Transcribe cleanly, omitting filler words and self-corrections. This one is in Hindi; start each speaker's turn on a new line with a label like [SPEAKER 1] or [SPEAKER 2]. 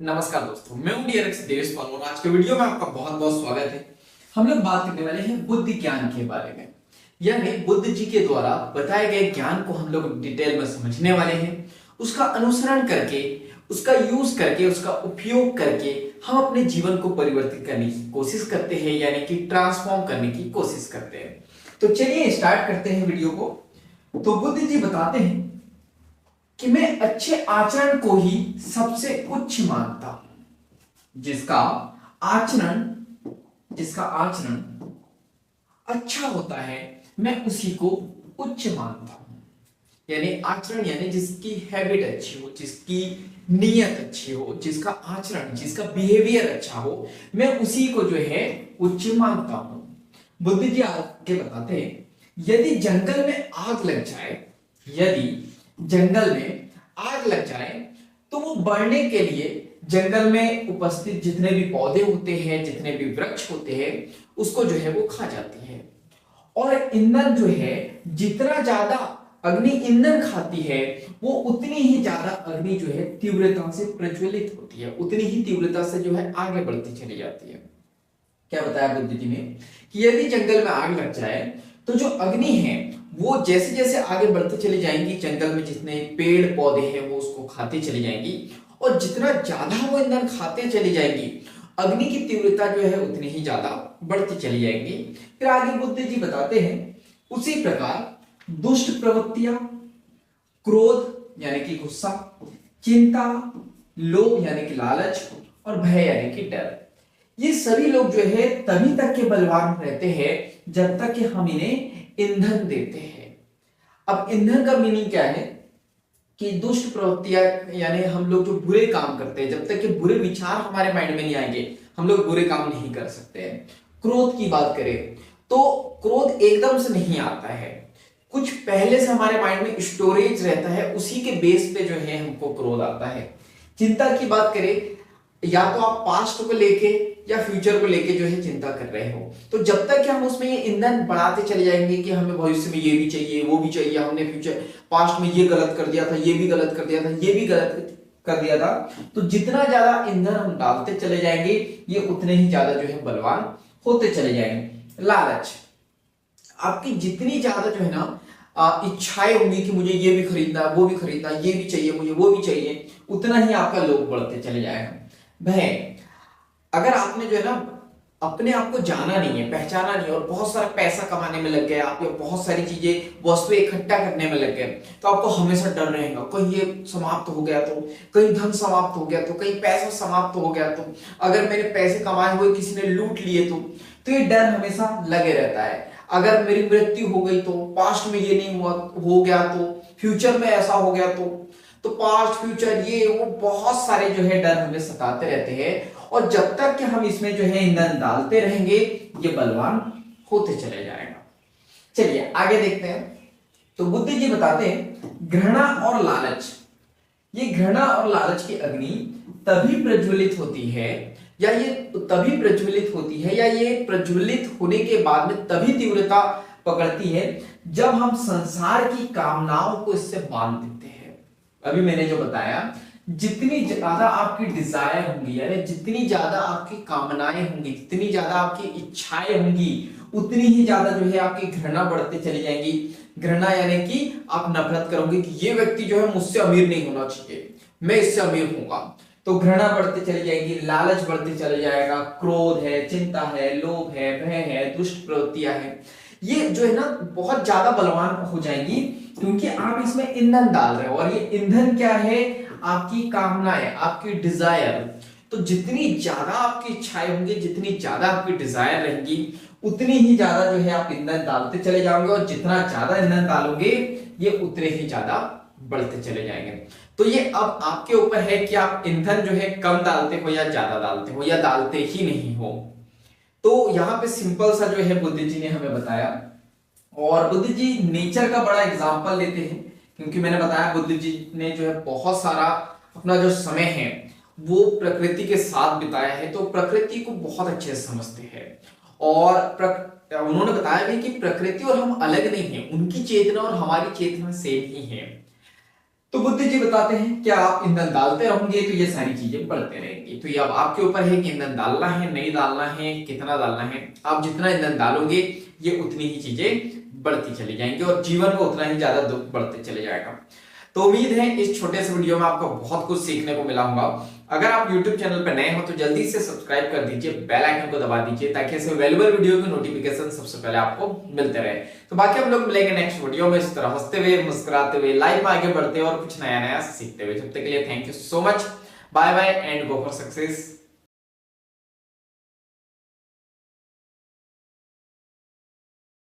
[SPEAKER 1] नमस्कार दोस्तों, मैं हूं डीआरएक्स देवेश और आज के वीडियो में आपका बहुत बहुत स्वागत है। हम लोग बात करने वाले हैं बुद्धि ज्ञान के बारे में, यानी बुद्ध जी के द्वारा बताए गए ज्ञान को हम लोग डिटेल में समझने वाले हैं। उसका अनुसरण करके, उसका यूज करके, उसका उपयोग करके हम अपने जीवन को परिवर्तित करने की कोशिश करते हैं, यानी कि ट्रांसफॉर्म करने की कोशिश करते हैं। तो चलिए स्टार्ट करते हैं वीडियो को। तो बुद्ध जी बताते हैं कि मैं अच्छे आचरण को ही सबसे उच्च मानता हूं। आचरण जिसका आचरण अच्छा होता है, मैं उसी को उच्च मानता हूं। यानी आचरण यानी जिसकी हैबिट अच्छी हो, जिसकी नीयत अच्छी हो, जिसका आचरण, जिसका बिहेवियर अच्छा हो, मैं उसी को जो है उच्च मानता हूं। बुद्ध जी आगे बताते हैं, यदि जंगल में आग लग जाए, यदि जंगल में आग लग जाए तो वो बढ़ने के लिए जंगल में उपस्थित जितने भी पौधे होते हैं, जितने भी वृक्ष होते हैं, उसको जो है वो खा जाती है। और ईंधन जो है, जितना ज्यादा अग्नि ईंधन खाती है, वो उतनी ही ज्यादा अग्नि जो है तीव्रता से प्रज्वलित होती है, उतनी ही तीव्रता से जो है आगे बढ़ती चली जाती है। क्या बताया बुद्ध जी ने कि यदि जंगल में आग लग जाए तो जो अग्नि है वो जैसे जैसे आगे बढ़ते चली जाएंगी, जंगल में जितने पेड़ पौधे हैं वो उसको खाते चली जाएंगी, और जितना ज्यादा वो ईंधन खाते चली जाएंगी, अग्नि की तीव्रता जो है उतनी ही ज्यादा बढ़ती चली जाएंगी। फिर आगे बुद्ध जी बताते हैं, उसी प्रकार दुष्ट प्रवृत्तियां, क्रोध यानी कि गुस्सा, चिंता, लोभ यानी कि लालच, और भय यानी कि डर, ये सभी लोग जो है तभी तक के बलवान रहते हैं जब तक कि हम इन्हें ईंधन देते हैं। अब ईंधन का मीनिंग क्या है कि दुष्ट प्रवृत्तियां यानी हम लोग जो बुरे काम करते हैं, जब तक कि बुरे विचार हमारे माइंड में नहीं आएंगे हम लोग बुरे काम नहीं कर सकते हैं। क्रोध की बात करें तो क्रोध एकदम से नहीं आता है, कुछ पहले से हमारे माइंड में स्टोरेज रहता है, उसी के बेस पे जो है हमको क्रोध आता है। चिंता की बात करें, या तो आप पास्ट को लेके या फ्यूचर को लेके जो है चिंता कर रहे हो, तो जब तक कि हम उसमें ये ईंधन बढ़ाते चले जाएंगे कि हमें भविष्य में ये भी चाहिए, वो भी चाहिए, हमने फ्यूचर पास्ट में ये गलत कर दिया था, ये भी गलत कर दिया था, ये भी गलत कर दिया था, तो जितना ज्यादा ईंधन हम डालते चले जाएंगे ये उतने ही ज्यादा जो है बलवान होते चले जाएंगे। लालच, आपकी जितनी ज्यादा जो है ना इच्छाएं होंगी कि मुझे ये भी खरीदना, वो भी खरीदना, ये भी चाहिए मुझे, वो भी चाहिए, उतना ही आपका लोभ बढ़ते चले जाएगा। भय, अगर आपने जो है ना अपने आप को जाना नहीं है, पहचाना नहीं है, और बहुत सारा पैसा कमाने में लग गए, आप बहुत सारी चीजें वस्तुएं इकट्ठा करने में लग गए, तो आपको हमेशा डर रहेगा, कहीं ये समाप्त हो गया तो, कहीं धन समाप्त हो गया तो, कहीं पैसा समाप्त हो गया तो, अगर मैंने पैसे कमाए हुए किसी ने लूट लिए तो ये डर हमेशा लगे रहता है। अगर मेरी मृत्यु हो गई तो, पास्ट में ये नहीं हुआ हो गया तो, फ्यूचर में ऐसा हो गया तो पास्ट फ्यूचर ये वो बहुत सारे जो है डर हमें सताते रहते हैं, और जब तक कि हम इसमें जो है ईंधन डालते रहेंगे ये बलवान होते चले जाएगा। चलिए आगे देखते हैं। तो बुद्ध जी बताते हैं, घृणा और लालच, ये घृणा और लालच की अग्नि तभी प्रज्वलित होती है, या ये तभी प्रज्वलित होती है, या ये प्रज्वलित होने के बाद में तभी तीव्रता पकड़ती है जब हम संसार की कामनाओं को इससे बांध देते हैं। अभी मैंने जो बताया, जितनी ज्यादा आपकी डिजायर होंगी, यानी जितनी ज्यादा आपकी कामनाएं होंगी, जितनी ज्यादा आपकी इच्छाएं होंगी, उतनी ही ज्यादा जो है आपकी घृणा बढ़ते चली जाएंगी। घृणा यानी कि आप नफरत करोगे कि ये व्यक्ति जो है मुझसे अमीर नहीं होना चाहिए, मैं इससे अमीर होऊंगा, तो घृणा बढ़ते चली जाएगी, लालच बढ़ते चले जाएगा, क्रोध है, चिंता है, लोभ है, भय है, दुष्ट प्रवृत्तियां है, ये जो है ना बहुत ज्यादा बलवान हो जाएंगी, क्योंकि आप इसमें ईंधन डाल रहे हो, और ये ईंधन क्या है, आपकी कामनाएं, आपकी डिजायर। तो जितनी ज्यादा आपकी इच्छाएं होंगी, जितनी ज्यादा आपकी डिजायर रहेंगी, उतनी ही ज्यादा जो है आप ईंधन डालते चले जाओगे, और जितना ज्यादा ईंधन डालोगे ये उतने ही ज्यादा बढ़ते चले जाएंगे। तो ये अब आपके ऊपर है कि आप ईंधन जो है कम डालते हो या ज्यादा डालते हो, या डालते ही नहीं हो। तो यहाँ पे सिंपल सा जो है बुद्ध जी ने हमें बताया, और बुद्ध जी नेचर का बड़ा एग्जांपल लेते हैं, क्योंकि मैंने बताया बुद्ध जी ने जो है बहुत सारा अपना जो समय है वो प्रकृति के साथ बिताया है, तो प्रकृति को बहुत अच्छे से समझते हैं। और उन्होंने बताया भी कि प्रकृति और हम अलग नहीं है, उनकी चेतना और हमारी चेतना सेम ही है। तो बुद्ध जी बताते हैं कि आप ईंधन डालते रहोगे तो ये सारी चीजें बढ़ते रहेंगी। तो ये अब आपके ऊपर है कि ईंधन डालना है, नहीं डालना है, कितना डालना है। आप जितना ईंधन डालोगे ये उतनी ही चीजें बढ़ती चली जाएंगी और जीवन में उतना ही ज्यादा दुख बढ़ते चले जाएगा। तो उम्मीद है इस छोटे से वीडियो में आपको बहुत कुछ सीखने को मिला होगा। अगर आप YouTube चैनल पर नए हो तो जल्दी से सब्सक्राइब कर दीजिए, बेल आइकन को दबा दीजिए ताकि ऐसे वैल्यूबल वीडियो की नोटिफिकेशन सबसे पहले आपको मिलते रहे। तो बाकी हम लोग मिलेंगे नेक्स्ट वीडियो में इस तरह हंसते हुए, मुस्कुराते हुए, लाइफ में आगे बढ़ते हुए और कुछ नया नया सीखते हुए। जब तक के लिए thank you so much, bye bye and go for success.